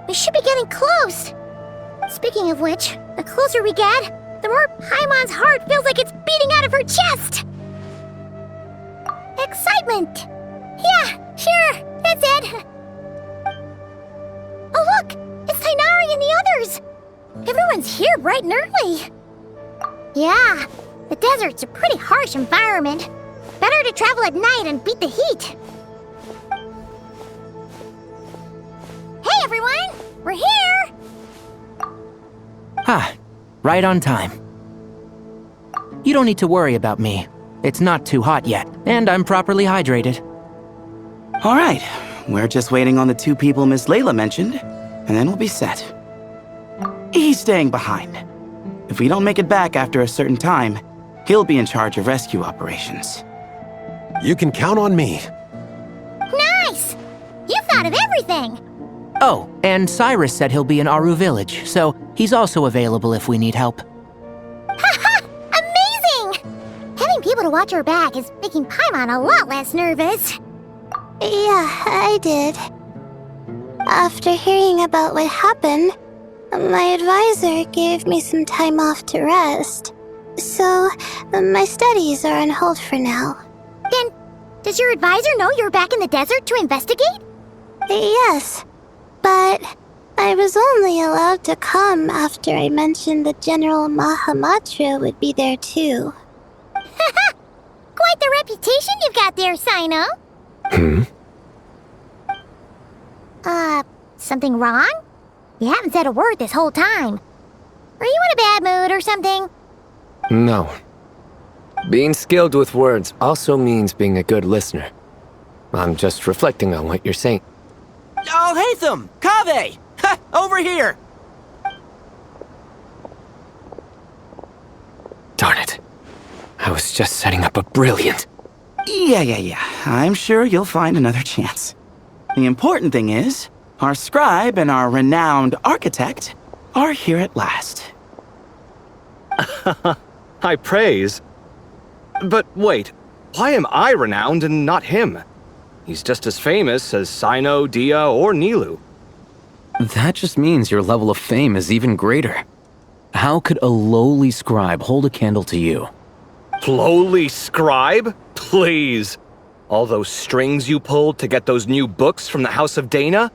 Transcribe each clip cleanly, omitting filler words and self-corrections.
We should be getting close. Speaking of which, the closer we get, the more Paimon's heart feels like it's beating out of her chest. Excitement. Yeah, sure, that's it. Oh look, it's Tighnari and the others. Everyone's here bright and early. Yeah, the desert's a pretty harsh environment. Better to travel at night and beat the heat. Hey everyone, we're here! Ah, right on time. You don't need to worry about me. It's not too hot yet, and I'm properly hydrated. All right, we're just waiting on the 2 people Miss Layla mentioned, and then we'll be set. He's staying behind. If we don't make it back after a certain time, he'll be in charge of rescue operations. You can count on me. Nice! You thought of everything! Oh, and Cyrus said he'll be in Aru Village, so he's also available if we need help. Haha! Amazing! Having people to watch our back is making Paimon a lot less nervous. Yeah, I did. After hearing about what happened, my advisor gave me some time off to rest. So, my studies are on hold for now. Then, does your advisor know you're back in the desert to investigate? Yes, but I was only allowed to come after I mentioned that General Mahamatra would be there too. Haha! Quite the reputation you've got there, Sino. Something wrong? You haven't said a word this whole time. Are you in a bad mood or something? No. Being skilled with words also means being a good listener. I'm just reflecting on what you're saying. Oh, Hatham! Kaveh! Ha! Over here! Darn it. I was just setting up a brilliant... Yeah. I'm sure you'll find another chance. The important thing is, our scribe and our renowned architect are here at last. High praise. But wait, why am I renowned and not him? He's just as famous as Sino, Dia, or Nilu. That just means your level of fame is even greater. How could a lowly scribe hold a candle to you? Lowly scribe? Please. All those strings you pulled to get those new books from the House of Dana?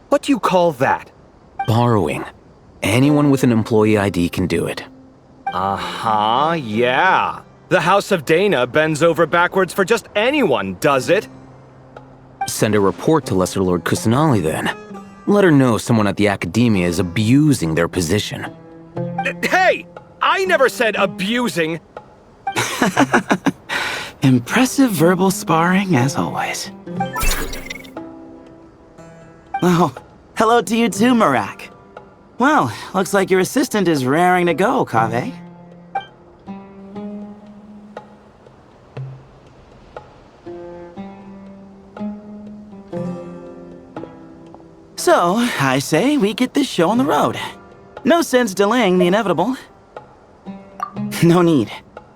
What do you call that? Borrowing. Anyone with an employee ID can do it. Uh-huh, yeah. The House of Dana bends over backwards for just anyone, does it? Send a report to Lesser Lord Kusanali then. Let her know someone at the Academia is abusing their position. Hey! I never said abusing! Impressive verbal sparring, as always. Oh, hello to you too, Marak. Well, looks like your assistant is raring to go, Kaveh. So, I say we get this show on the road. No sense delaying the inevitable. No need.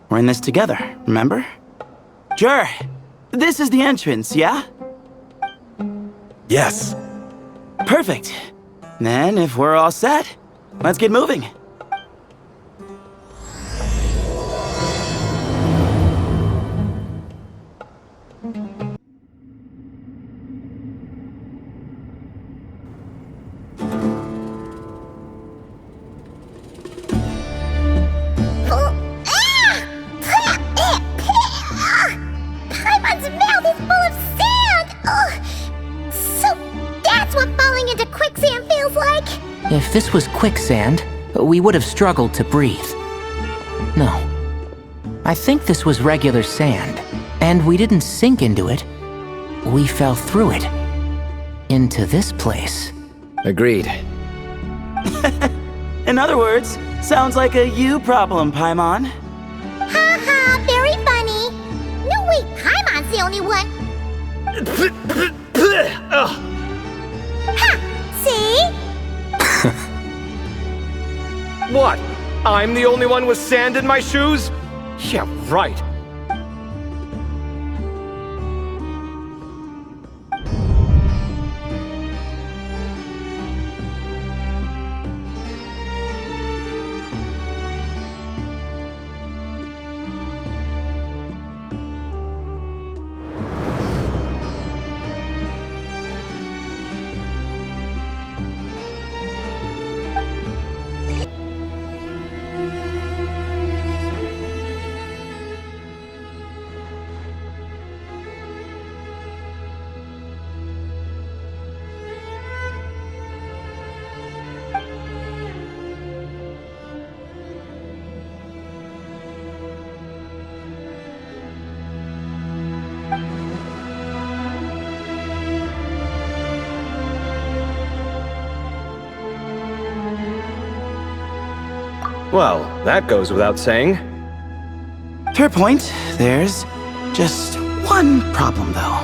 We're in this together, remember? Jur, this is the entrance, yeah? Yes. Perfect. Then, if we're all set, let's get moving. Paimon's mouth is full of sand! Ugh. So that's what falling into quicksand feels like? If this was quicksand, we would have struggled to breathe. No. I think this was regular sand, and we didn't sink into it. We fell through it. Into this place. Agreed. In other words, sounds like a you problem, Paimon. Haha, very funny. No, wait, Paimon's the only one. Ha! See? What? I'm the only one with sand in my shoes? Yeah, right. Well, that goes without saying. Fair point. There's just one problem, though.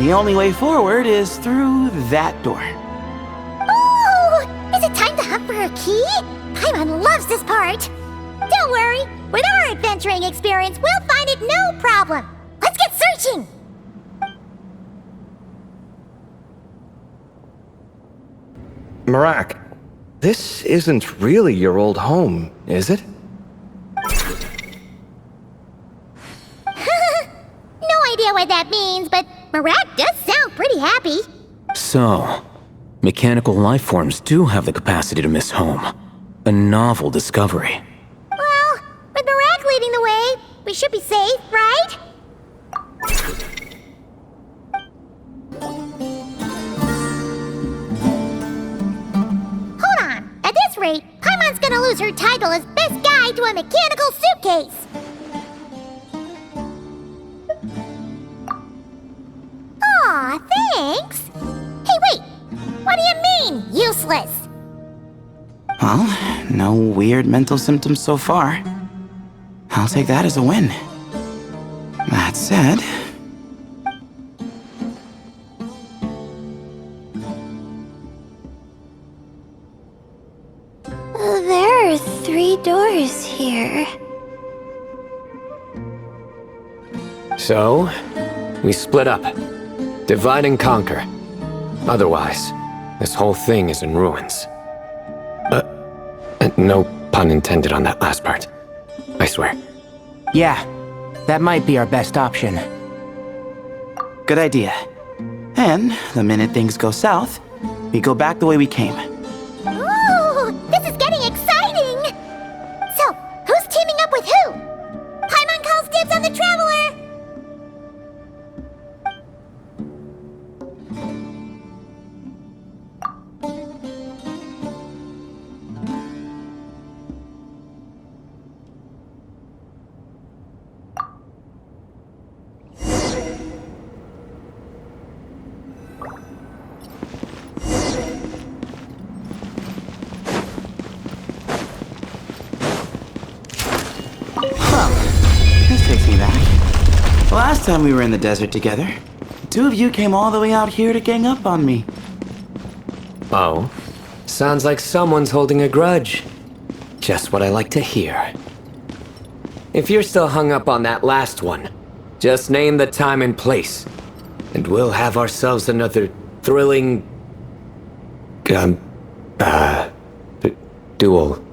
The only way forward is through that door. Oh! Is it time to hunt for a key? Paimon loves this part. Don't worry. With our adventuring experience, we'll find it no problem. Let's get searching! Marak, this isn't really your old home, is it? No idea what that means, but Marak does sound pretty happy. So, mechanical life forms do have the capacity to miss home. A novel discovery. Well, with Marak leading the way, we should be safe, right? Hold on. At this rate, Paimon's gonna lose her title as best guide to a mechanical suitcase. Aw, thanks. Hey, wait. What do you mean, useless? Well, no weird mental symptoms so far. I'll take that as a win. That said... There are 3 doors here. So, we split up. Divide and conquer. Otherwise, this whole thing is in ruins. No pun intended on that last part. I swear. Yeah, that might be our best option. Good idea. And the minute things go south, we go back the way we came. Ooh, this is getting exciting! So, who's teaming up with who? Paimon calls dibs on the Traveler! This takes me back. Last time we were in the desert together, the 2 of you came all the way out here to gang up on me. Oh? Sounds like someone's holding a grudge. Just what I like to hear. If you're still hung up on that last one, just name the time and place, and we'll have ourselves another thrilling... duel.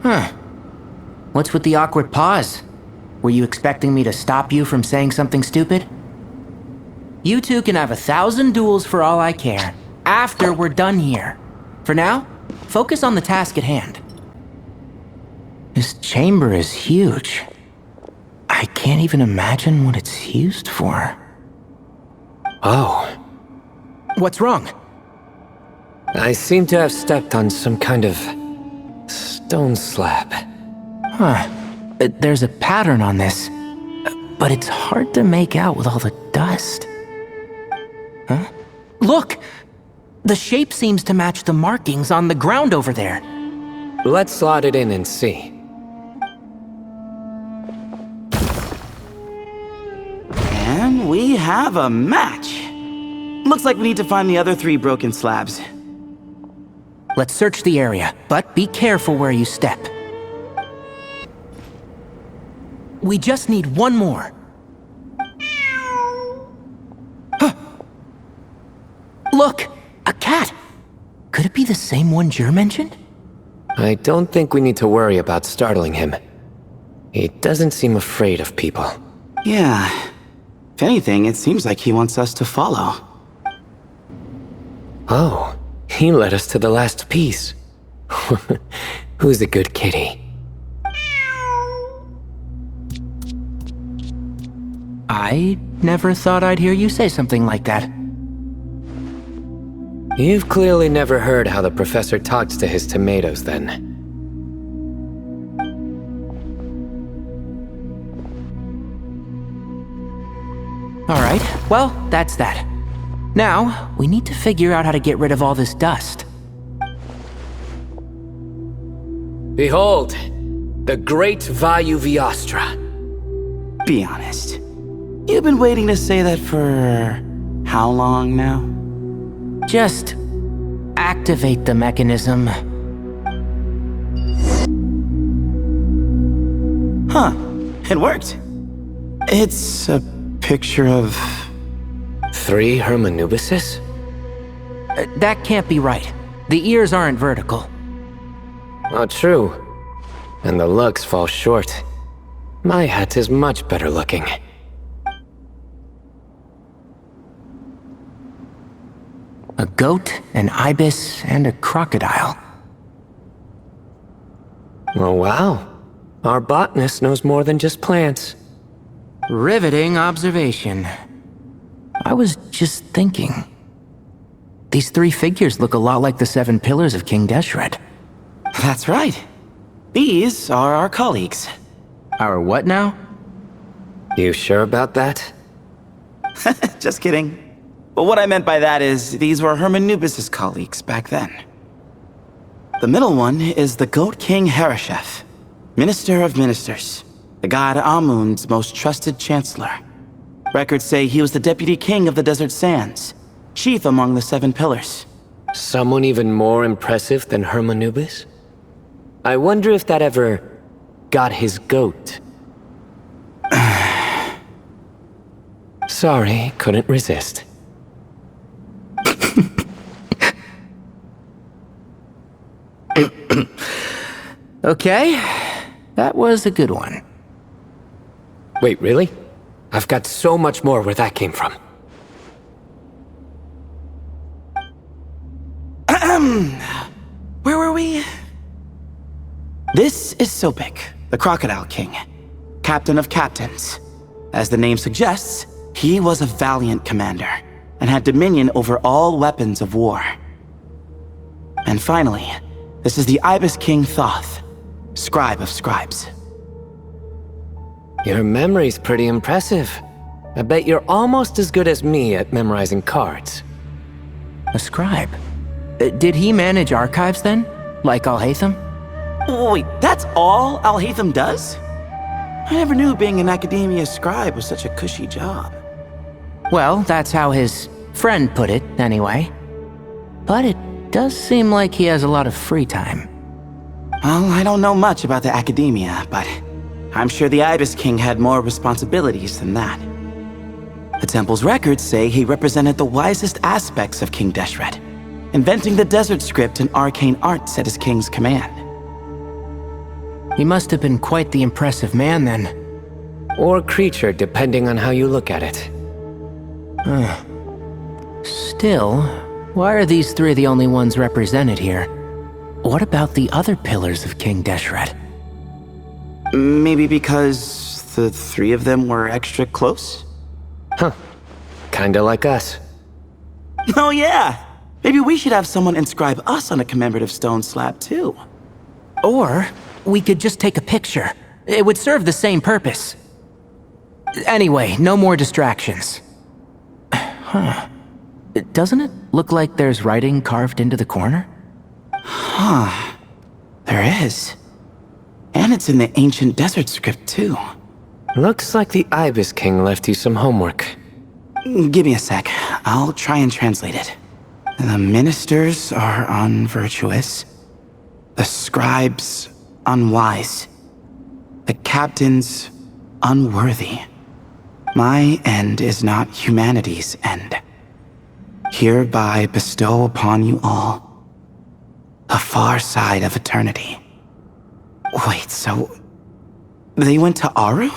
Huh. What's with the awkward pause? Were you expecting me to stop you from saying something stupid? You two can have 1,000 duels for all I care, after we're done here. For now, focus on the task at hand. This chamber is huge. I can't even imagine what it's used for. Oh. What's wrong? I seem to have stepped on some kind of... stone slab. Huh. There's a pattern on this, but it's hard to make out with all the dust. Huh? Look! The shape seems to match the markings on the ground over there. Let's slot it in and see. And we have a match. Looks like we need to find the other 3 broken slabs. Let's search the area, but be careful where you step. We just need one more. Huh. Look! A cat! Could it be the same one Jer mentioned? I don't think we need to worry about startling him. He doesn't seem afraid of people. Yeah. If anything, it seems like he wants us to follow. Oh, he led us to the last piece. Who's a good kitty? I never thought I'd hear you say something like that. You've clearly never heard how the professor talks to his tomatoes, then. Alright, well, that's that. Now, we need to figure out how to get rid of all this dust. Behold, the great Vayu Viastra. Be honest. You've been waiting to say that for how long now? Just activate the mechanism. Huh. It worked. It's a picture of... 3 Hermanubises? That can't be right. The ears aren't vertical. Oh, true. And the looks fall short. My hat is much better looking. A goat, an ibis, and a crocodile. Oh, wow. Our botanist knows more than just plants. Riveting observation. I was just thinking. These 3 figures look a lot like the 7 pillars of King Deshret. That's right. These are our colleagues. Our what now? You sure about that? Just kidding. But what I meant by that is, these were Hermanubis' colleagues back then. The middle one is the Goat King Harashef, Minister of Ministers, the god Amun's most trusted chancellor. Records say he was the deputy king of the Desert Sands, chief among the 7 pillars. Someone even more impressive than Hermanubis? I wonder if that ever got his goat. Sorry, couldn't resist. Okay, that was a good one. Wait, really? I've got so much more where that came from. Where were we? This is Sopik, the Crocodile King, captain of captains. As the name suggests, he was a valiant commander and had dominion over all weapons of war. And finally, this is the Ibis King Thoth, scribe of scribes. Your memory's pretty impressive. I bet you're almost as good as me at memorizing cards. A scribe. Did he manage archives then? Like Alhaitham? Wait, that's all Alhaitham does? I never knew being an academia scribe was such a cushy job. Well, that's how his friend put it, anyway. But it does seem like he has a lot of free time. Well, I don't know much about the academia, but I'm sure the Ibis King had more responsibilities than that. The temple's records say he represented the wisest aspects of King Deshret, inventing the desert script and arcane arts at his king's command. He must have been quite the impressive man then. Or creature, depending on how you look at it. Still, why are these 3 the only ones represented here? What about the other pillars of King Deshret? Maybe because the 3 of them were extra close? Huh. Kinda like us. Oh yeah! Maybe we should have someone inscribe us on a commemorative stone slab too. Or we could just take a picture. It would serve the same purpose. Anyway, no more distractions. Huh. Doesn't it look like there's writing carved into the corner? Huh. There is. And it's in the ancient desert script too. Looks like the Ibis King left you some homework. Give me a sec. I'll try and translate it. The ministers are unvirtuous. The scribes unwise. The captains unworthy. My end is not humanity's end. Hereby bestow upon you all a far side of eternity. Wait, so they went to Aru?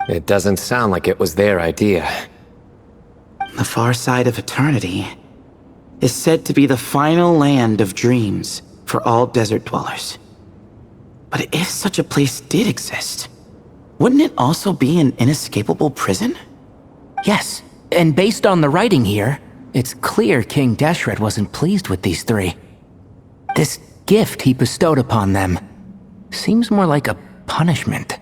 It doesn't sound like it was their idea. The far side of eternity is said to be the final land of dreams for all desert dwellers. But if such a place did exist, wouldn't it also be an inescapable prison? Yes, and based on the writing here, it's clear King Deshret wasn't pleased with these 3. This gift he bestowed upon them seems more like a punishment.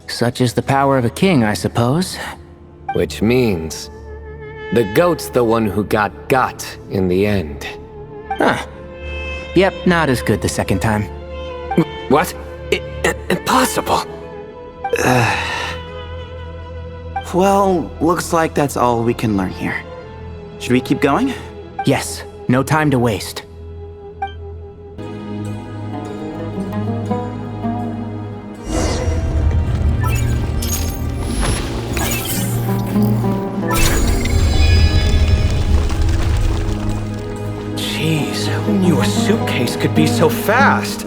Such is the power of a king, I suppose. Which means the goat's the one who got in the end. Huh. Yep, not as good the second time. What? Impossible. Well, looks like that's all we can learn here. Should we keep going? Yes, no time to waste. Jeez, who knew a suitcase could be so fast?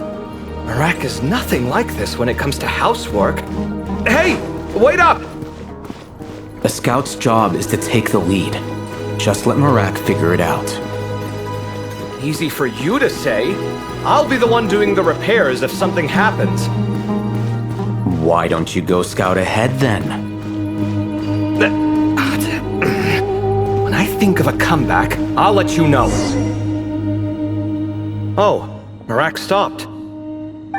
Marak is nothing like this when it comes to housework. Hey, wait up! A scout's job is to take the lead. Just let Marak figure it out. Easy for you to say. I'll be the one doing the repairs if something happens. Why don't you go scout ahead then? When I think of a comeback, I'll let you know. Oh, Marak stopped.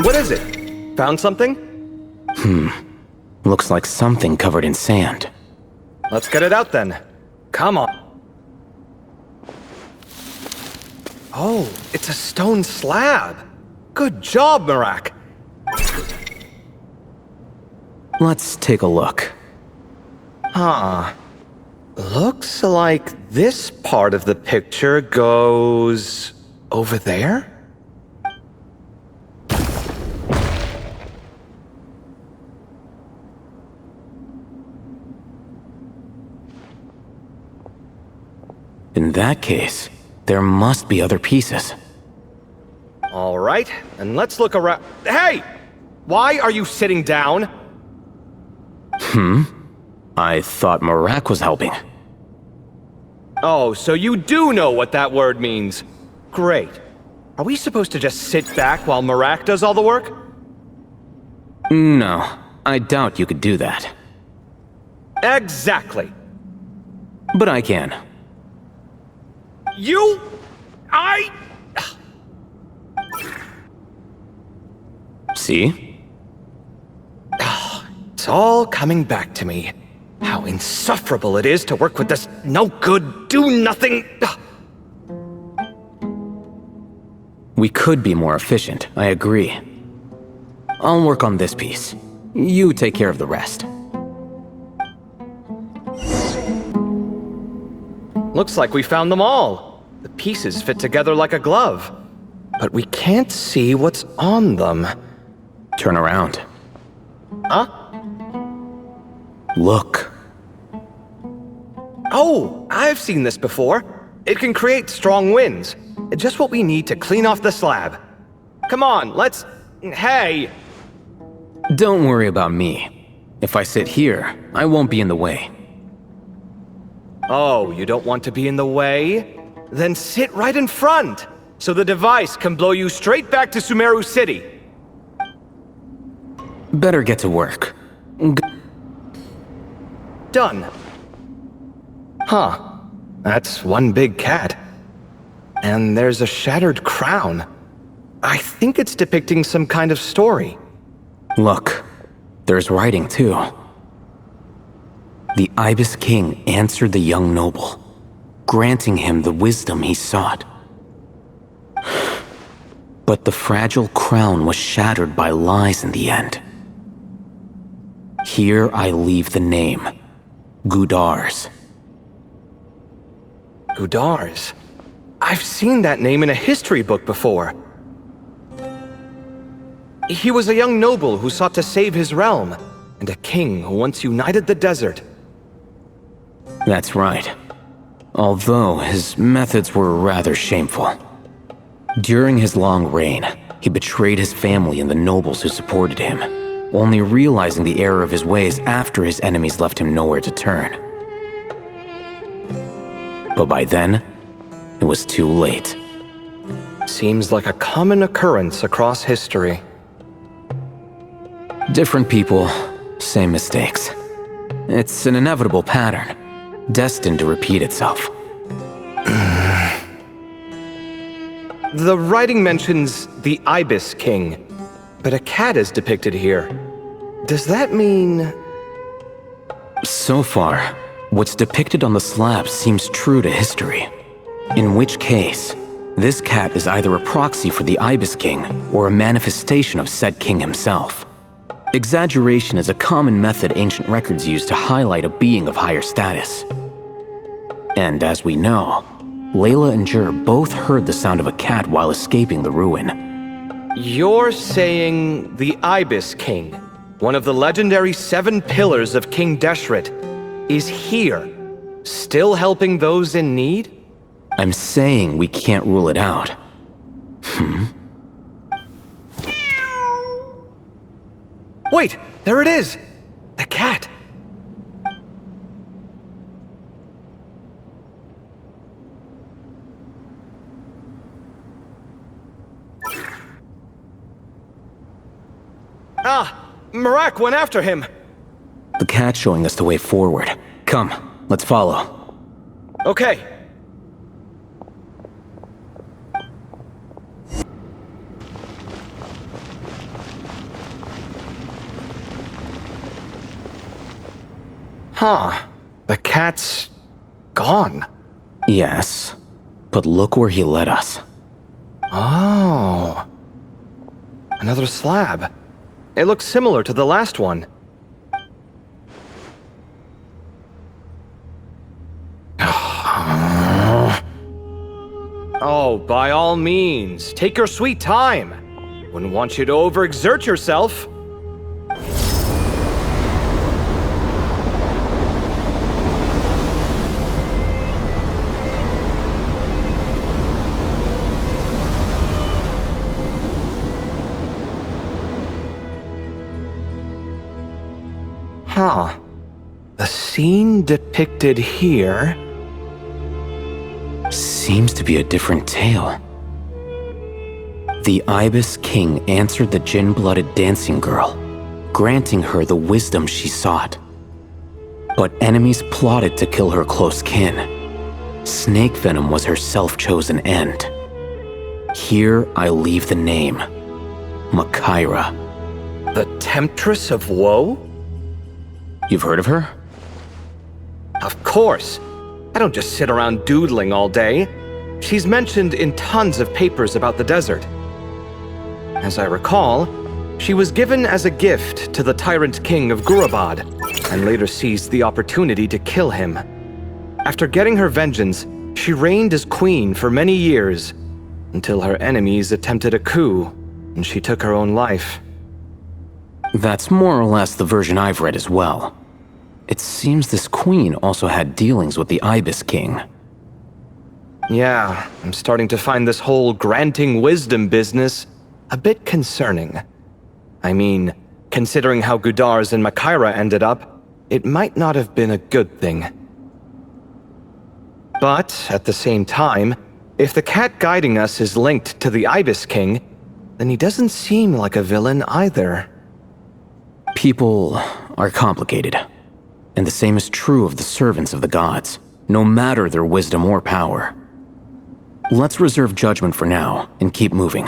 What is it? Found something? Looks like something covered in sand. Let's get it out then. Come on. Oh, it's a stone slab. Good job, Marak. Let's take a look. Huh. Looks like this part of the picture goes over there? In that case, there must be other pieces. All right, and let's look around. Hey! Why are you sitting down? I thought Marak was helping. Oh, so you do know what that word means. Great. Are we supposed to just sit back while Marak does all the work? No, I doubt you could do that. Exactly. But I can. See? It's all coming back to me. How insufferable it is to work with this no-good, do-nothing... We could be more efficient, I agree. I'll work on this piece. You take care of the rest. Looks like we found them all. The pieces fit together like a glove. But we can't see what's on them. Turn around. Huh? Look. Oh, I've seen this before. It can create strong winds. Just what we need to clean off the slab. Come on, let's... Hey! Don't worry about me. If I sit here, I won't be in the way. Oh, you don't want to be in the way? Then sit right in front, so the device can blow you straight back to Sumeru City. Better get to work. Done. Huh. That's one big cat. And there's a shattered crown. I think it's depicting some kind of story. Look, there's writing too. The Ibis King answered the young noble, granting him the wisdom he sought. But the fragile crown was shattered by lies in the end. Here I leave the name, Gudars. Gudars? I've seen that name in a history book before. He was a young noble who sought to save his realm, and a king who once united the desert. That's right. Although his methods were rather shameful. During his long reign, he betrayed his family and the nobles who supported him, only realizing the error of his ways after his enemies left him nowhere to turn. But by then, it was too late. Seems like a common occurrence across history. Different people, same mistakes. It's an inevitable pattern, destined to repeat itself. The writing mentions the Ibis King, but a cat is depicted here. Does that mean... So far, what's depicted on the slab seems true to history. In which case, This cat is either a proxy for the Ibis King or a manifestation of said king himself. Exaggeration is a common method ancient records use to highlight a being of higher status. And as we know, Layla and Jur both heard the sound of a cat while escaping the ruin. You're saying the Ibis King, one of the legendary 7 pillars of King Deshret, is here, still helping those in need? I'm saying we can't rule it out. Wait, there it is! The cat! Ah! Marak went after him! The cat's showing us the way forward. Come, let's follow. Okay. Huh. The cat's gone. Yes, but look where he led us. Oh. Another slab. It looks similar to the last one. Oh, by all means, take your sweet time. Wouldn't want you to overexert yourself. Huh. The scene depicted here seems to be a different tale. The Ibis King answered the gin-blooded dancing girl, granting her the wisdom she sought. But enemies plotted to kill her close kin. Snake venom was her self-chosen end. Here I leave the name, Makaira. the Temptress of Woe? You've heard of her? Of course. I don't just sit around doodling all day. She's mentioned in tons of papers about the desert. As I recall, she was given as a gift to the tyrant king of Gurabad, and later seized the opportunity to kill him. After getting her vengeance, she reigned as queen for many years, until her enemies attempted a coup, and she took her own life. That's more or less the version I've read as well. It seems this queen also had dealings with the Ibis King. Yeah, I'm starting to find this whole granting wisdom business a bit concerning. I mean, considering how Gudars and Makaira ended up, it might not have been a good thing. But, at the same time, if the cat guiding us is linked to the Ibis King, then he doesn't seem like a villain either. People are complicated, and the same is true of the servants of the gods, no matter their wisdom or power. Let's reserve judgment for now and keep moving.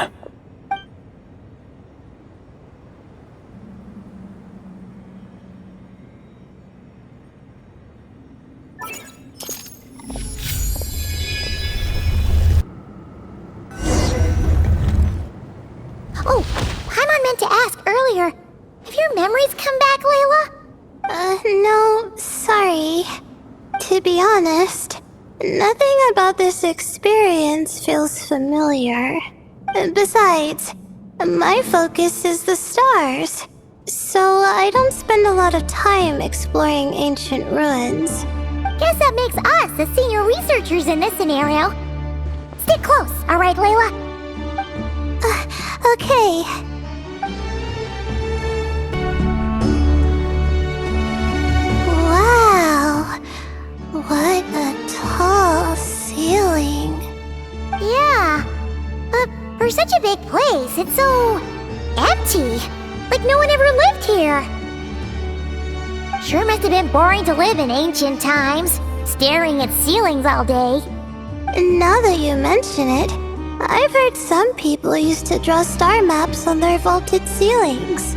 Oh, Paimon meant to ask earlier. Have your memories come back, Layla? No, sorry. To be honest, nothing about this experience feels familiar. Besides, my focus is the stars, so I don't spend a lot of time exploring ancient ruins. Guess that makes us the senior researchers in this scenario. Stick close, all right, Layla? Okay. Wow, what a tall ceiling. Yeah. For such a big place, it's so empty. Like no one ever lived here. Sure must have been boring to live in ancient times, staring at ceilings all day. Now that you mention it, I've heard some people used to draw star maps on their vaulted ceilings.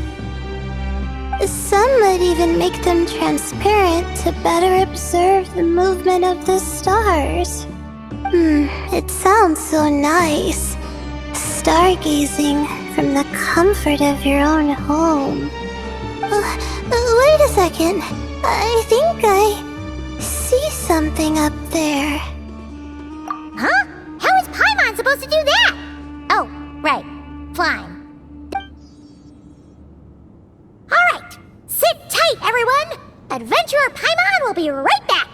Some might even make them transparent to better observe the movement of the stars. It sounds so nice. Stargazing from the comfort of your own home. Wait a second. I think I see something up there. Huh? How is Paimon supposed to do that? Oh, right. Flying. Alright, sit tight, everyone! Adventurer Paimon will be right back!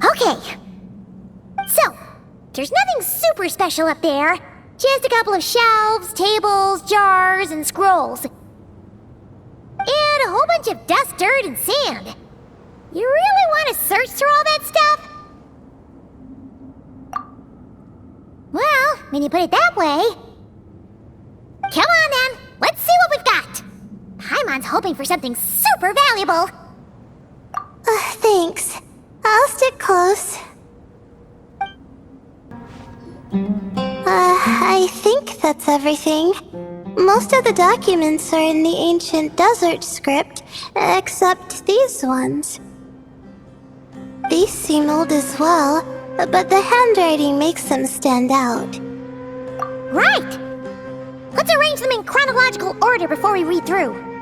Okay. So, there's nothing super special up there. Just a couple of shelves, tables, jars, and scrolls. And a whole bunch of dust, dirt, and sand. You really want to search through all that stuff? Well, when you put it that way... Come on then, let's see what we've got. Paimon's hoping for something super valuable. Thanks. I'll stick close. I think that's everything. Most of the documents are in the ancient desert script, except these ones. These seem old as well, but the handwriting makes them stand out. Right! Let's arrange them in chronological order before we read through.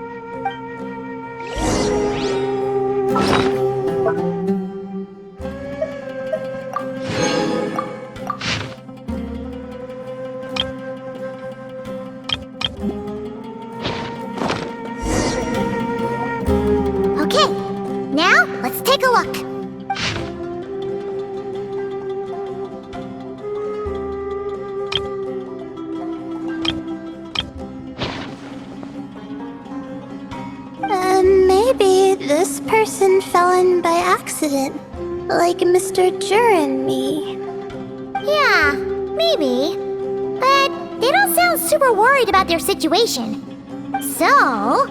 Okay, now let's take a look. Maybe this person fell in by accident, like Mr. Jur and me. Yeah, maybe. But they don't sound super worried about their situation. So,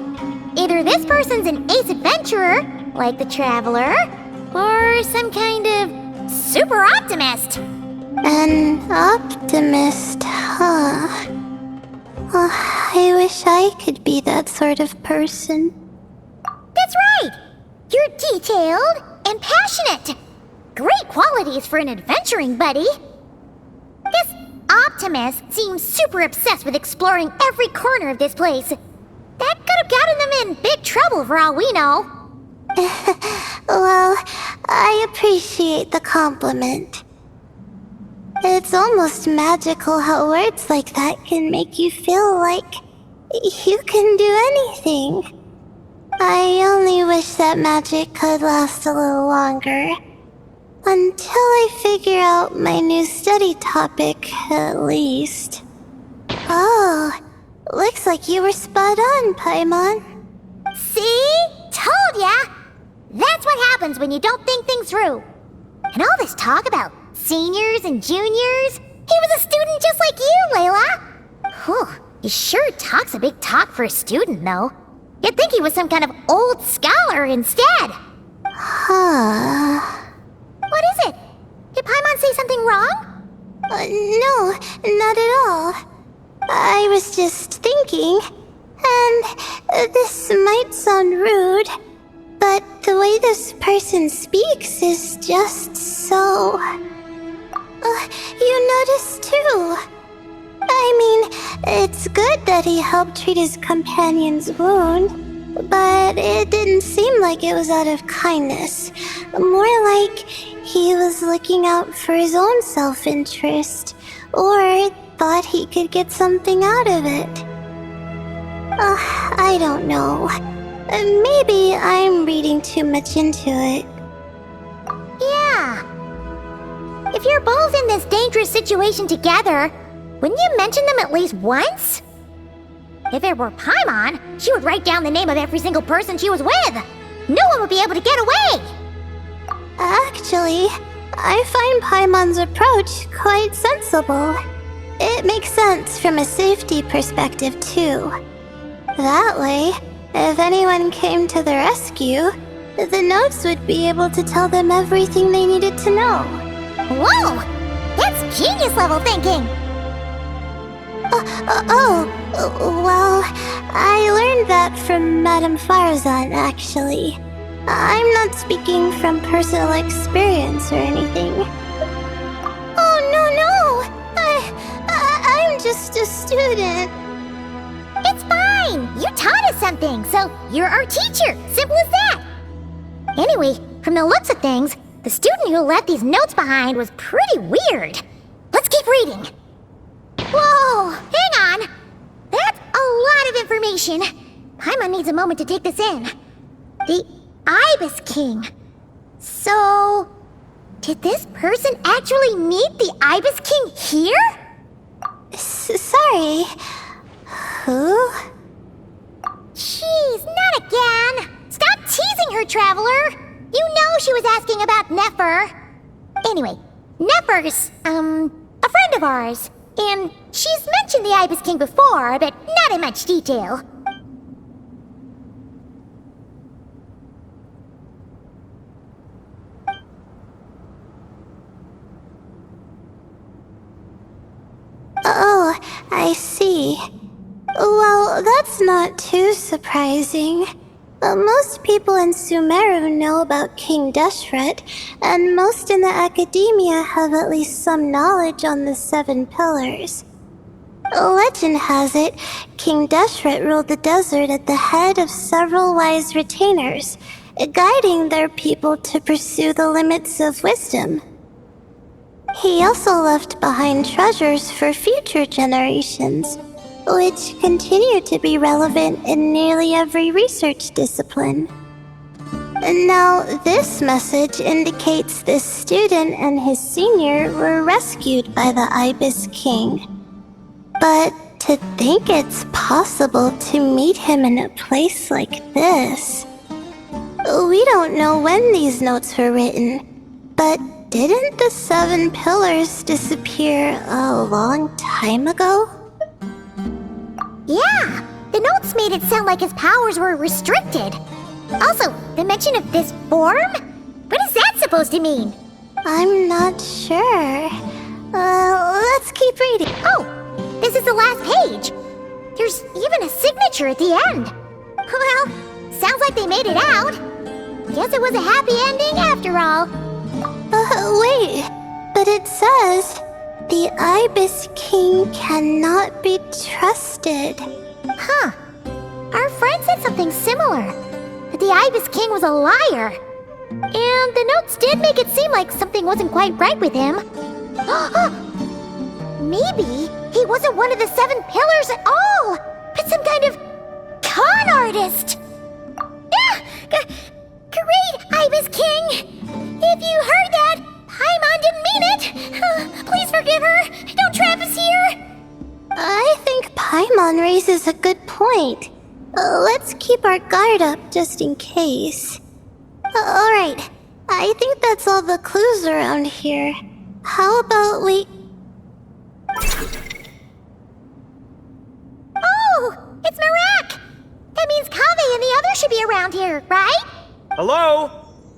either this person's an ace adventurer, like the Traveler, or some kind of super optimist. An optimist, huh? Oh, I wish I could be that sort of person. That's right! You're detailed and passionate. Great qualities for an adventuring buddy. This optimist seems super obsessed with exploring every corner of this place. That could have gotten them in big trouble for all we know. Well, I appreciate the compliment. It's almost magical how words like that can make you feel like you can do anything. I only wish that magic could last a little longer. Until I figure out my new study topic, at least. Oh, looks like you were spot on, Paimon. See? Told ya! That's what happens when you don't think things through. And all this talk about seniors and juniors, he was a student just like you, Layla. Whew, he sure talks a big talk for a student, though. You'd think he was some kind of old scholar instead. Huh. What is it? Did Paimon say something wrong? No, not at all. I was just thinking, and this might sound rude, but the way this person speaks is just so... you noticed too. I mean, it's good that he helped treat his companion's wound, but it didn't seem like it was out of kindness. More like he was looking out for his own self-interest, or thought he could get something out of it. I don't know. Maybe I'm reading too much into it. Yeah. If you're both in this dangerous situation together, wouldn't you mention them at least once? If it were Paimon, she would write down the name of every single person she was with. No one would be able to get away. Actually, I find Paimon's approach quite sensible. It makes sense from a safety perspective, too. That way, if anyone came to the rescue, the notes would be able to tell them everything they needed to know. Whoa! That's genius level thinking! Well, I learned that from Madame Farazan, actually. I'm not speaking from personal experience or anything. Oh, no! I'm just a student. It's fine! You taught us something, so you're our teacher. Simple as that. Anyway, from the looks of things, the student who left these notes behind was pretty weird. Let's keep reading. Whoa! Hang on! That's a lot of information. Paimon needs a moment to take this in. The Ibis King. So, did this person actually meet the Ibis King here? Sorry. Who? Jeez, not again! Stop teasing her, Traveler! You know she was asking about Nefer. Anyway, Nefer's, a friend of ours. And she's mentioned the Ibis King before, but not in much detail. Oh, I see. Well, that's not too surprising. Most people in Sumeru know about King Deshret, and most in the academia have at least some knowledge on the 7 pillars. Legend has it, King Deshret ruled the desert at the head of several wise retainers, guiding their people to pursue the limits of wisdom. He also left behind treasures for future generations, which continue to be relevant in nearly every research discipline. Now, this message indicates this student and his senior were rescued by the Ibis King. But to think it's possible to meet him in a place like this... We don't know when these notes were written, but didn't the 7 pillars disappear a long time ago? Yeah, the notes made it sound like his powers were restricted. Also, the mention of this form? What is that supposed to mean? I'm not sure. Let's keep reading. Oh, this is the last page. There's even a signature at the end. Well, sounds like they made it out. Guess it was a happy ending after all. Wait, but it says, the Ibis King cannot be trusted. Huh. Our friend said something similar. That the Ibis King was a liar. And the notes did make it seem like something wasn't quite right with him. Maybe he wasn't one of the 7 pillars at all, but some kind of con artist. Great, Ibis King! If you heard that, Paimon didn't mean it! Please forgive her! Don't trap us here! I think Paimon raises a good point. Let's keep our guard up just in case. Alright, I think that's all the clues around here. How about we... Oh! It's Marak! That means Kaveh and the others should be around here, right? Hello?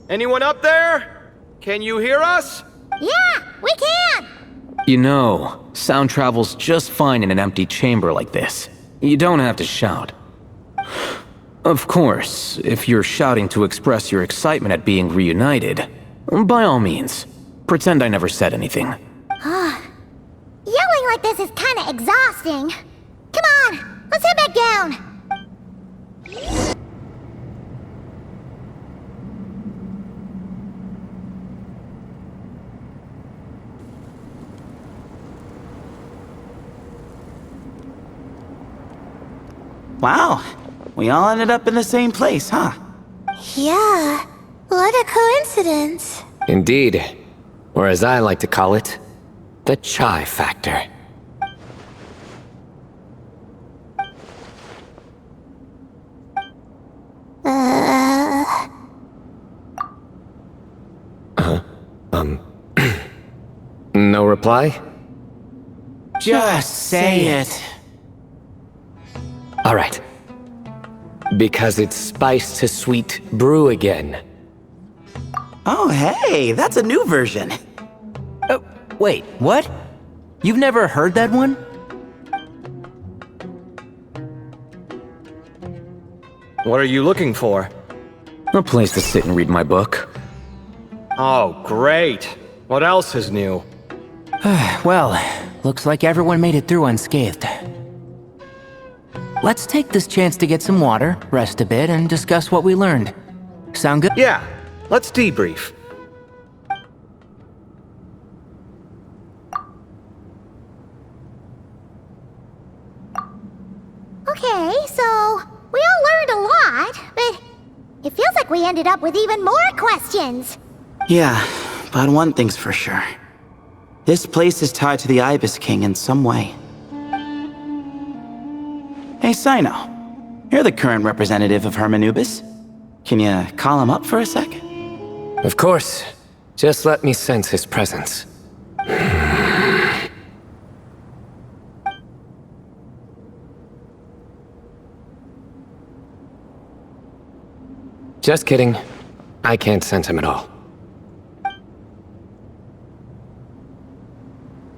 Anyone up there? Can you hear us? Yeah, we can! You know, sound travels just fine in an empty chamber like this. You don't have to shout. Of course, if you're shouting to express your excitement at being reunited, by all means, pretend I never said anything. Yelling like this is kinda exhausting. Come on, let's head back down. Wow, we all ended up in the same place, huh? Yeah, what a coincidence. Indeed. Or as I like to call it, the chai factor. No reply? Just say it. All right. Because it's spice to sweet brew again. Oh, hey, that's a new version. Wait, what? You've never heard that one? What are you looking for? A place to sit and read my book. Oh, great. What else is new? Well, looks like everyone made it through unscathed. Let's take this chance to get some water, rest a bit, and discuss what we learned. Sound good? Yeah, let's debrief. Okay, so we all learned a lot, but it feels like we ended up with even more questions. Yeah, but one thing's for sure. This place is tied to the Ibis King in some way. Hey, Sino. You're the current representative of Hermanubis. Can you call him up for a sec? Of course. Just let me sense his presence. Just kidding. I can't sense him at all.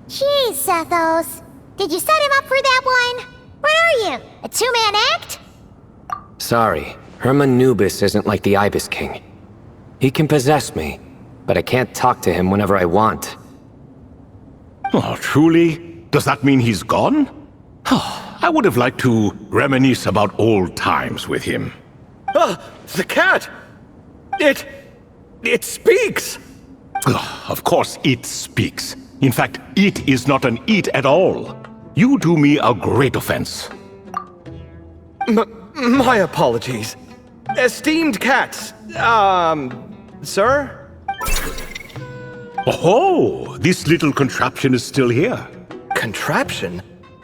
Jeez, Sethos. Did you set him up for that one? What are you, a two-man act? Sorry, Hermanubis isn't like the Ibis King. He can possess me, but I can't talk to him whenever I want. Oh, truly? Does that mean he's gone? I would have liked to reminisce about old times with him. The cat! It speaks! Of course it speaks. In fact, it is not an it at all. You do me a great offense. My apologies. Esteemed cats, sir? Oh, this little contraption is still here. Contraption?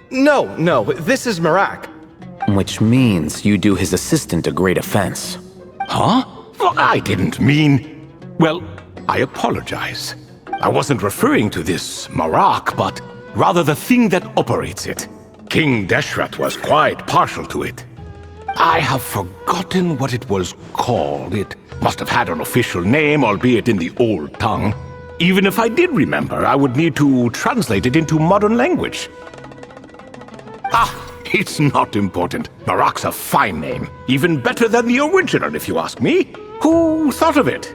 No, this is Marak. Which means you do his assistant a great offense. Huh? Well, I didn't mean... Well, I apologize. I wasn't referring to this Marak, but rather the thing that operates it. King Deshret was quite partial to it. I have forgotten what it was called. It must have had an official name, albeit in the old tongue. Even if I did remember, I would need to translate it into modern language. It's not important. Marak's a fine name. Even better than the original, if you ask me. Who thought of it?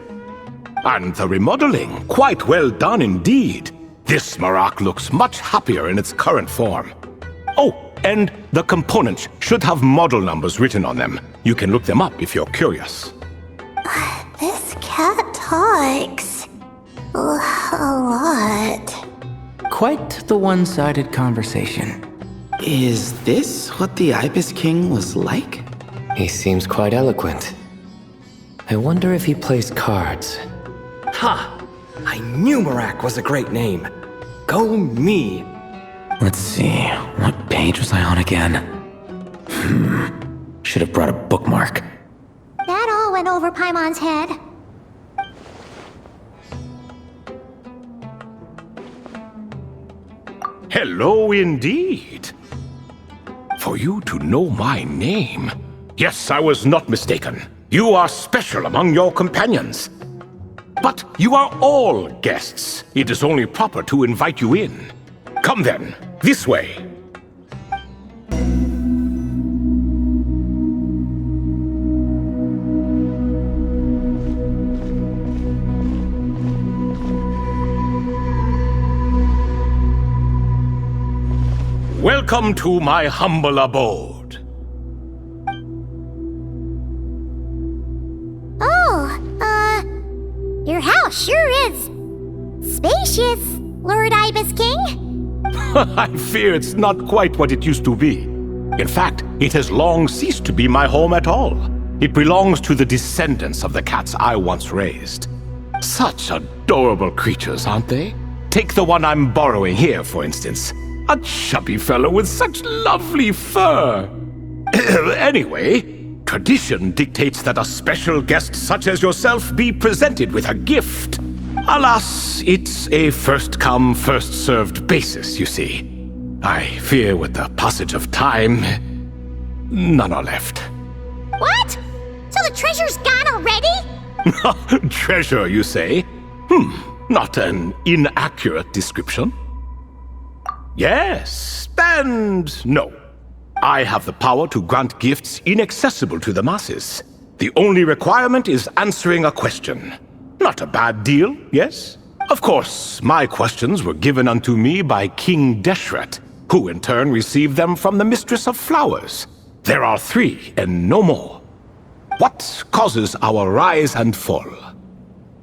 And the remodeling, quite well done indeed. This Marak looks much happier in its current form. Oh, and the components should have model numbers written on them. You can look them up if you're curious. This cat talks a lot. Quite the one-sided conversation. Is this what the Ibis King was like? He seems quite eloquent. I wonder if he plays cards. Ha! I knew Marak was a great name. Go me! Let's see, what page was I on again? Should have brought a bookmark. That all went over Paimon's head. Hello indeed. For you to know my name. Yes, I was not mistaken. You are special among your companions. But you are all guests. It is only proper to invite you in. Come then, this way. Welcome to my humble abode. Your house sure is spacious, Lord Ibis King. I fear it's not quite what it used to be. In fact, it has long ceased to be my home at all. It belongs to the descendants of the cats I once raised. Such adorable creatures, aren't they? Take the one I'm borrowing here, for instance. A chubby fellow with such lovely fur. Anyway, tradition dictates that a special guest such as yourself be presented with a gift. Alas, it's a first-come, first-served basis, you see. I fear with the passage of time, none are left. What? So the treasure's gone already? Treasure, you say? Not an inaccurate description. Yes, and no. I have the power to grant gifts inaccessible to the masses. The only requirement is answering a question. Not a bad deal, yes? Of course, my questions were given unto me by King Deshret, who in turn received them from the Mistress of Flowers. There are 3, and no more. What causes our rise and fall?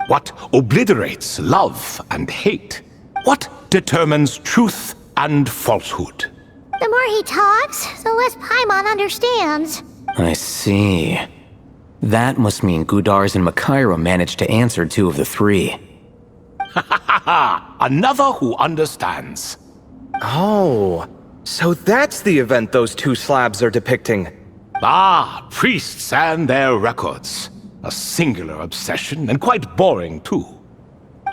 What obliterates love and hate? What determines truth and falsehood? The more he talks, the less Paimon understands. I see. That must mean Gudars and Makaira managed to answer 2 of the 3. Another who understands. Oh, so that's the event those 2 slabs are depicting. Ah, priests and their records. A singular obsession, and quite boring too.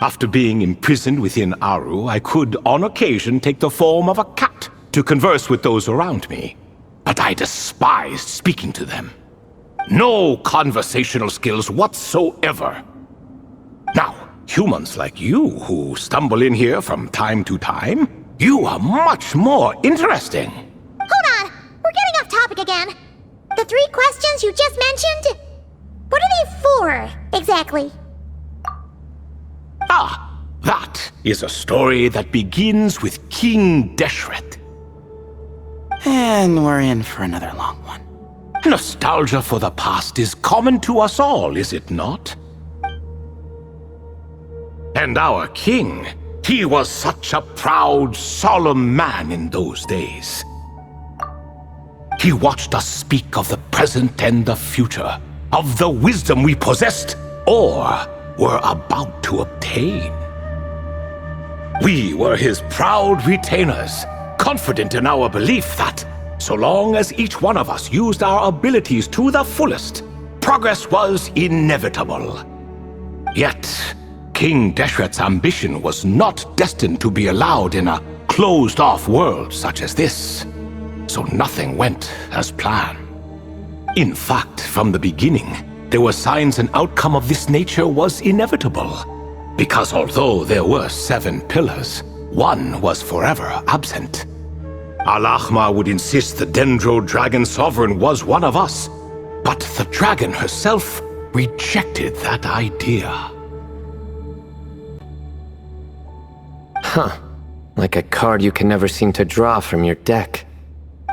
After being imprisoned within Aru, I could, on occasion, take the form of a cat to converse with those around me. But I despised speaking to them. No conversational skills whatsoever. Now, humans like you who stumble in here from time to time, you are much more interesting. Hold on! We're getting off topic again. The 3 questions you just mentioned? What are they for, exactly? Ah, that is a story that begins with King Deshret. And we're in for another long one. Nostalgia for the past is common to us all, is it not? And our king, he was such a proud, solemn man in those days. He watched us speak of the present and the future, of the wisdom we possessed or were about to obtain. We were his proud retainers, confident in our belief that, so long as each one of us used our abilities to the fullest, progress was inevitable. Yet, King Deshret's ambition was not destined to be allowed in a closed-off world such as this. So nothing went as planned. In fact, from the beginning, there were signs an outcome of this nature was inevitable. Because although there were 7 pillars, one was forever absent. Al-Ahmar would insist the Dendro Dragon Sovereign was one of us, but the dragon herself rejected that idea. Huh. Like a card you can never seem to draw from your deck.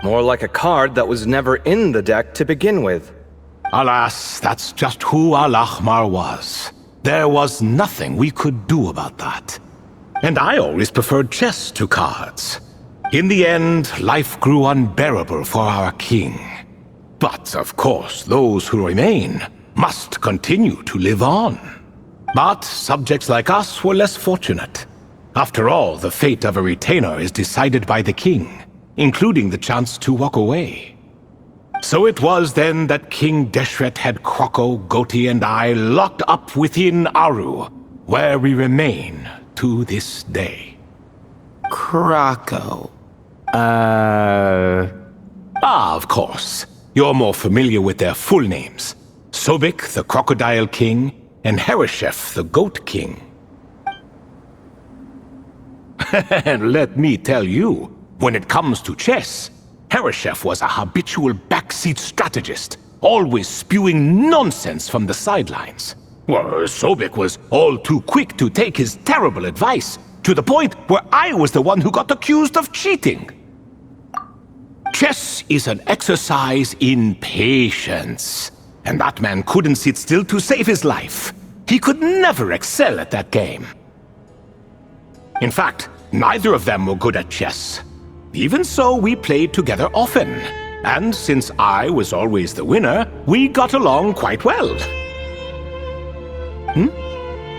More like a card that was never in the deck to begin with. Alas, that's just who Al-Ahmar was. There was nothing we could do about that. And I always preferred chess to cards. In the end, life grew unbearable for our king. But, of course, those who remain must continue to live on. But subjects like us were less fortunate. After all, the fate of a retainer is decided by the king, including the chance to walk away. So it was then that King Deshret had Kroko, Goti, and I locked up within Aru, where we remain to this day. Kroko. Ah, of course. You're more familiar with their full names. Sobek, the Crocodile King, and Hereshef, the Goat King. And let me tell you, when it comes to chess, Hereshef was a habitual backseat strategist, always spewing nonsense from the sidelines. Well, Sobek was all too quick to take his terrible advice, to the point where I was the one who got accused of cheating. Chess is an exercise in patience, and that man couldn't sit still to save his life. He could never excel at that game. In fact, neither of them were good at chess. Even so, we played together often, and since I was always the winner, we got along quite well.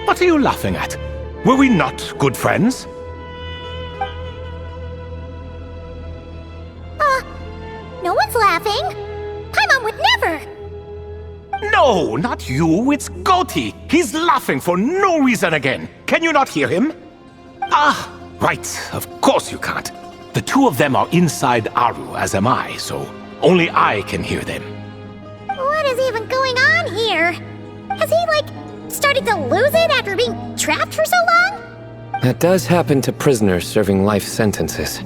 What are you laughing at? Were we not good friends? No one's laughing. Paimon would never. No, not you, it's Goti. He's laughing for no reason again. Can you not hear him? Ah, right, of course you can't. The 2 of them are inside Aru, as am I, so only I can hear them. What is even going on here? Has he, started to lose it after being trapped for so long? That does happen to prisoners serving life sentences.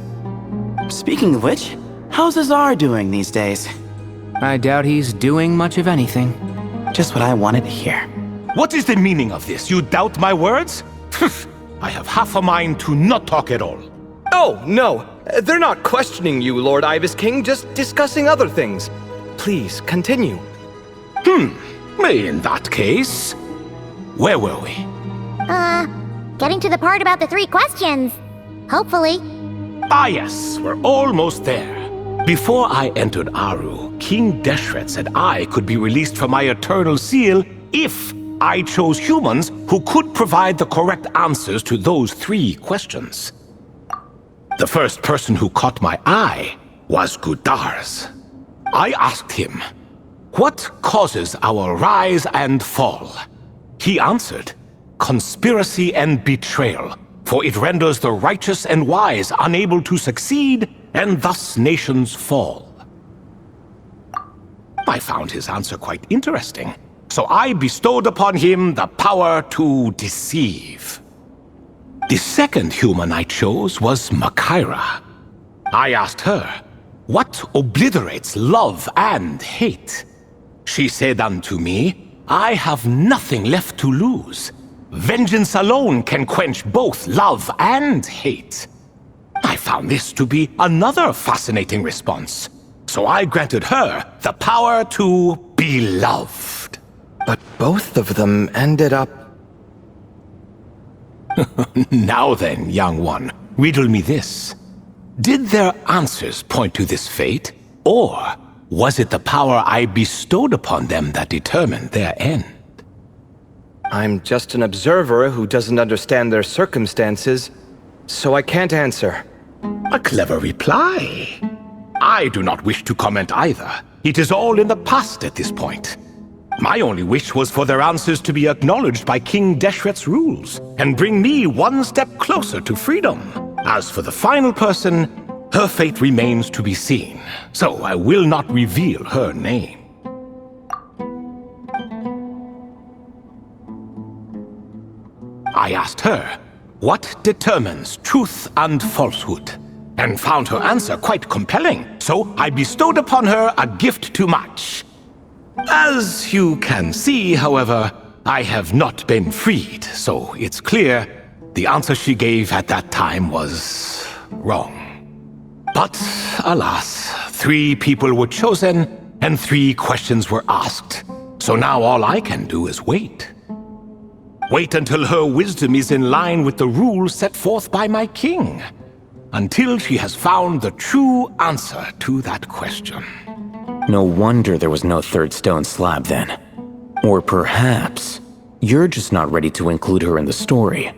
Speaking of which, How's Azar doing these days? I doubt he's doing much of anything. Just what I wanted to hear. What is the meaning of this? You doubt my words? I have half a mind to not talk at all. Oh, no. They're not questioning you, Lord Ibis King, just discussing other things. Please, continue. In that case, where were we? Getting to the part about the 3 questions. Hopefully. Ah yes, we're almost there. Before I entered Aru, King Deshret said I could be released from my eternal seal if I chose humans who could provide the correct answers to those 3 questions. The first person who caught my eye was Gudars. I asked him, "What causes our rise and fall?" He answered, "Conspiracy and betrayal, for it renders the righteous and wise unable to succeed, and thus nations fall." I found his answer quite interesting, so I bestowed upon him the power to deceive. The second human I chose was Makaira. I asked her, "What obliterates love and hate?" She said unto me, "I have nothing left to lose. Vengeance alone can quench both love and hate." I found this to be another fascinating response, so I granted her the power to be loved. But both of them ended up... Now then, young one, riddle me this. Did their answers point to this fate, or was it the power I bestowed upon them that determined their end? I'm just an observer who doesn't understand their circumstances, so I can't answer. A clever reply. I do not wish to comment either. It is all in the past at this point. My only wish was for their answers to be acknowledged by King Deshret's rules, and bring me one step closer to freedom. As for the final person, her fate remains to be seen, so I will not reveal her name. I asked her, "What determines truth and falsehood?" and found her answer quite compelling, so I bestowed upon her a gift to match. As you can see, however, I have not been freed, so it's clear the answer she gave at that time was wrong. But alas, 3 people were chosen and 3 questions were asked, so now all I can do is wait. Wait until her wisdom is in line with the rules set forth by my king. Until she has found the true answer to that question. No wonder there was no 3rd stone slab then. Or perhaps you're just not ready to include her in the story.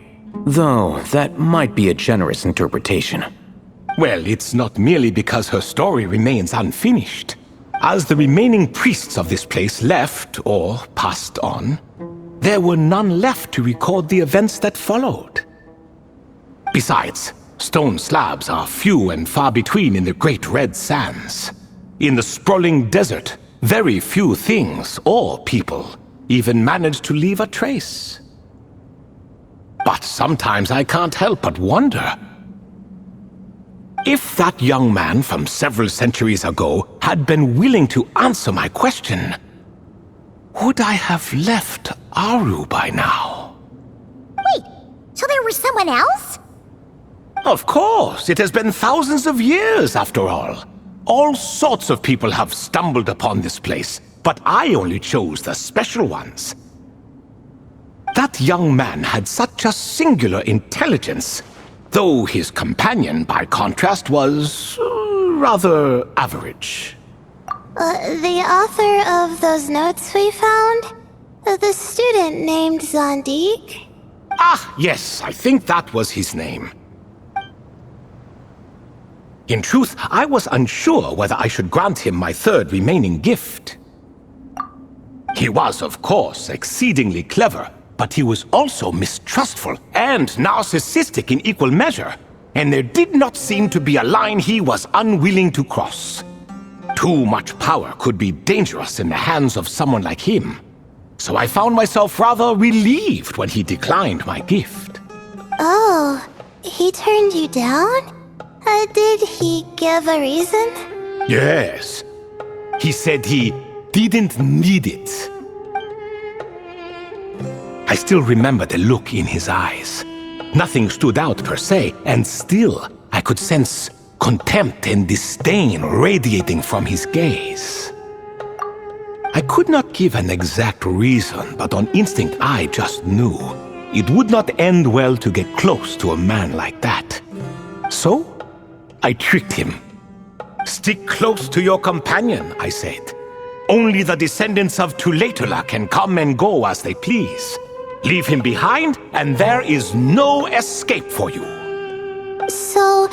Though that might be a generous interpretation. Well, it's not merely because her story remains unfinished. As the remaining priests of this place left or passed on, there were none left to record the events that followed. Besides, stone slabs are few and far between in the Great Red Sands. In the sprawling desert, very few things or people even manage to leave a trace. But sometimes I can't help but wonder. If that young man from several centuries ago had been willing to answer my question, would I have left Aru by now? Wait, so there was someone else? Of course, it has been thousands of years after all. All sorts of people have stumbled upon this place, but I only chose the special ones. That young man had such a singular intelligence, though his companion, by contrast, was rather average. The author of those notes we found? The student named Zondik? Ah, yes, I think that was his name. In truth, I was unsure whether I should grant him my 3rd remaining gift. He was, of course, exceedingly clever, but he was also mistrustful and narcissistic in equal measure, and there did not seem to be a line he was unwilling to cross. Too much power could be dangerous in the hands of someone like him, so I found myself rather relieved when he declined my gift. Oh, he turned you down? Did he give a reason? Yes. He said he didn't need it. I still remember the look in his eyes. Nothing stood out per se, and still I could sense contempt and disdain radiating from his gaze. I could not give an exact reason, but on instinct I just knew it would not end well to get close to a man like that. So, I tricked him. "Stick close to your companion," I said. "Only the descendants of Tulatula can come and go as they please. Leave him behind, and there is no escape for you." So,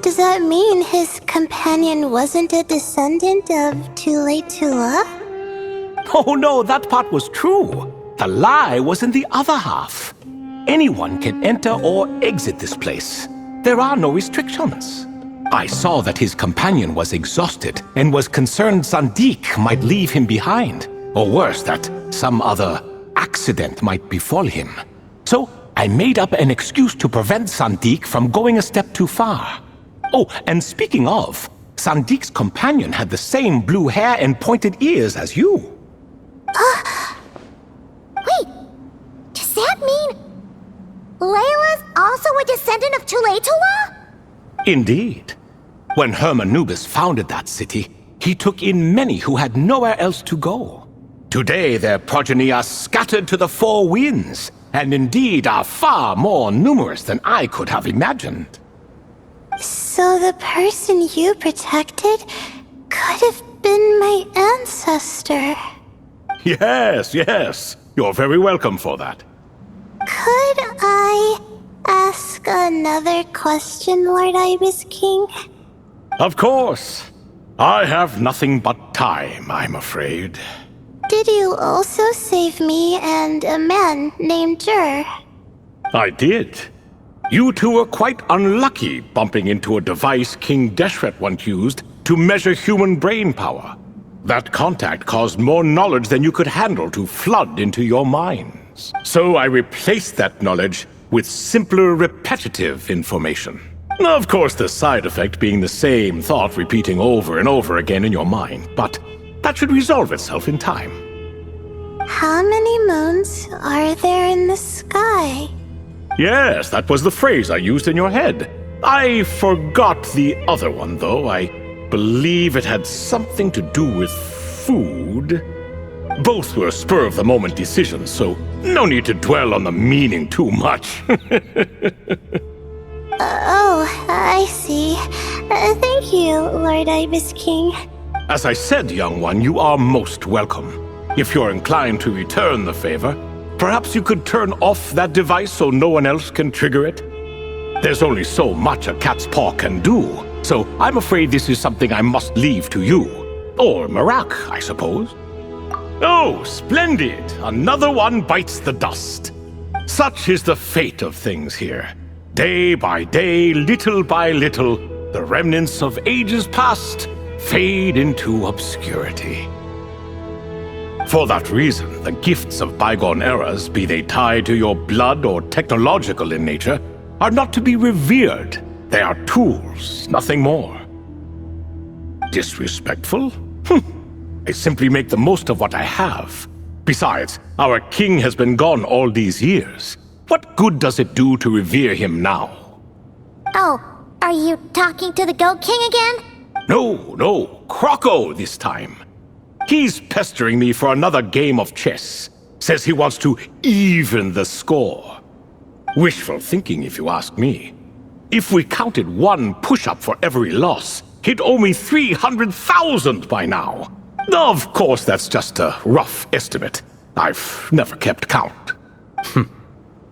does that mean his companion wasn't a descendant of Tulatula? Oh no, that part was true. The lie was in the other half. Anyone can enter or exit this place. There are no restrictions. I saw that his companion was exhausted and was concerned Sandik might leave him behind, or worse, that some other accident might befall him. So I made up an excuse to prevent Sandik from going a step too far. Oh, and speaking of, Sandik's companion had the same blue hair and pointed ears as you. Wait, does that mean Layla's also a descendant of Tulatula? Indeed. When Hermanubis founded that city, he took in many who had nowhere else to go. Today their progeny are scattered to the four winds, and indeed are far more numerous than I could have imagined. So the person you protected could have been my ancestor. Yes, yes. You're very welcome for that. Could I ask another question, Lord Ibis King? Of course. I have nothing but time, I'm afraid. Did you also save me and a man named Jur? I did. You two were quite unlucky bumping into a device King Deshret once used to measure human brain power. That contact caused more knowledge than you could handle to flood into your minds. So I replaced that knowledge with simpler, repetitive information. Of course, the side effect being the same thought repeating over and over again in your mind, but that should resolve itself in time. How many moons are there in the sky? Yes, that was the phrase I used in your head. I forgot the other one, though. I believe it had something to do with food. Both were spur-of-the-moment decisions, so no need to dwell on the meaning too much. Oh, I see. Thank you, Lord Ibis King. As I said, young one, you are most welcome. If you're inclined to return the favor, perhaps you could turn off that device so no one else can trigger it? There's only so much a cat's paw can do, so I'm afraid this is something I must leave to you. Or Marak, I suppose. Oh, splendid! Another one bites the dust. Such is the fate of things here. Day by day, little by little, the remnants of ages past fade into obscurity. For that reason, the gifts of bygone eras, be they tied to your blood or technological in nature, are not to be revered. They are tools, nothing more. Disrespectful? I simply make the most of what I have. Besides, our king has been gone all these years. What good does it do to revere him now? Oh, are you talking to the Goat King again? No, Croco this time. He's pestering me for another game of chess. Says he wants to even the score. Wishful thinking, if you ask me. If we counted one push-up for every loss, he'd owe me 300,000 by now. Of course, that's just a rough estimate. I've never kept count.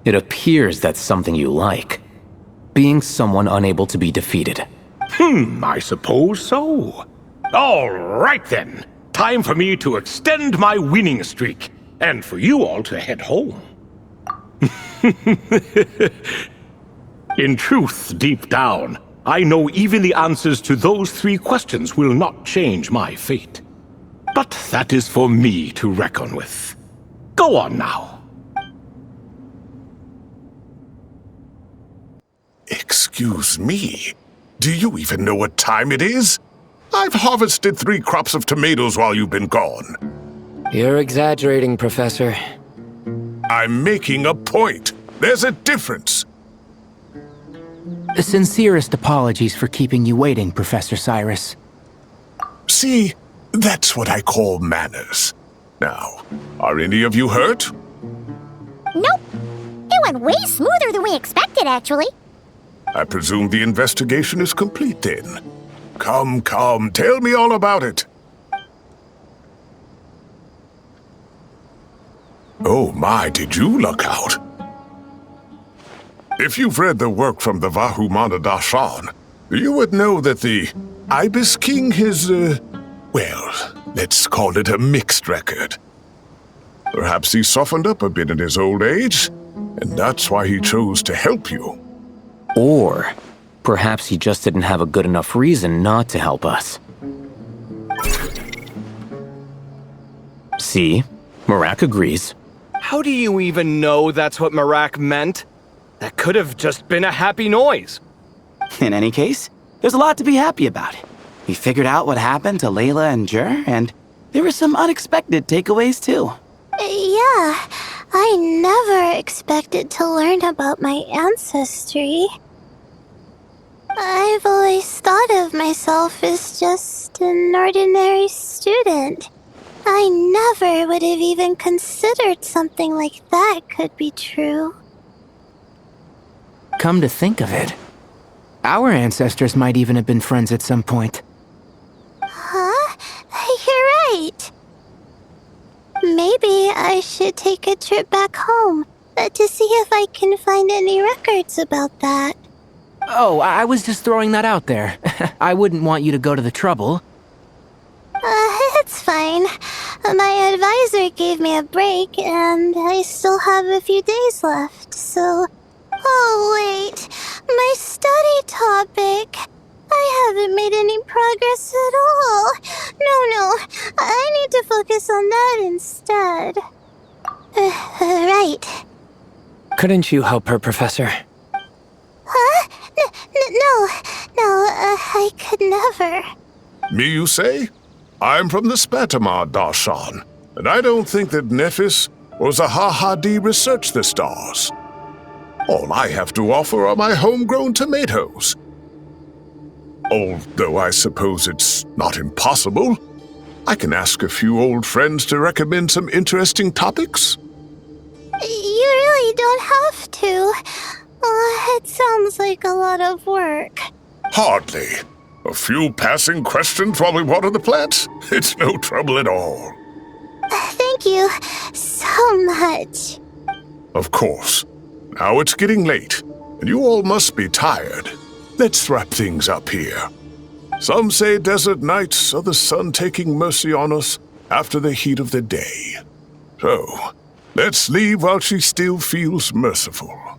It appears that's something you like. Being someone unable to be defeated. I suppose so. All right then. Time for me to extend my winning streak, and for you all to head home. In truth, deep down, I know even the answers to those 3 questions will not change my fate. But that is for me to reckon with. Go on now. Excuse me. Do you even know what time it is? I've harvested 3 crops of tomatoes while you've been gone. You're exaggerating, Professor. I'm making a point. There's a difference. The sincerest apologies for keeping you waiting, Professor Cyrus. See, that's what I call manners. Now, are any of you hurt? Nope. It went way smoother than we expected, actually. I presume the investigation is complete then. Come, tell me all about it. Oh my, did you luck out? If you've read the work from the Vahumana Dashan, you would know that the Ibis King has, well, let's call it a mixed record. Perhaps he softened up a bit in his old age, and that's why he chose to help you. Or perhaps he just didn't have a good enough reason not to help us. See? Marak agrees. How do you even know that's what Marak meant? That could have just been a happy noise. In any case, there's a lot to be happy about. We figured out what happened to Layla and Jur, and there were some unexpected takeaways too. Yeah, I never expected to learn about my ancestry. I've always thought of myself as just an ordinary student. I never would have even considered something like that could be true. Come to think of it, our ancestors might even have been friends at some point. Huh? You're right. Maybe I should take a trip back home to see if I can find any records about that. Oh, I was just throwing that out there. I wouldn't want you to go to the trouble. It's fine. My advisor gave me a break, and I still have a few days left, so... Oh, wait. My study topic. I haven't made any progress at all. No. I need to focus on that instead. Right. Couldn't you help her, Professor? Huh? No, I could never. Me, you say? I'm from the Spatamar Darshan, and I don't think that Nephis or Zahahadi researched the stars. All I have to offer are my homegrown tomatoes. Although I suppose it's not impossible, I can ask a few old friends to recommend some interesting topics. You really don't have to. It sounds like a lot of work. Hardly. A few passing questions while we water the plants? It's no trouble at all. Thank you so much. Of course. Now it's getting late, and you all must be tired. Let's wrap things up here. Some say desert nights are the sun taking mercy on us after the heat of the day. So, let's leave while she still feels merciful.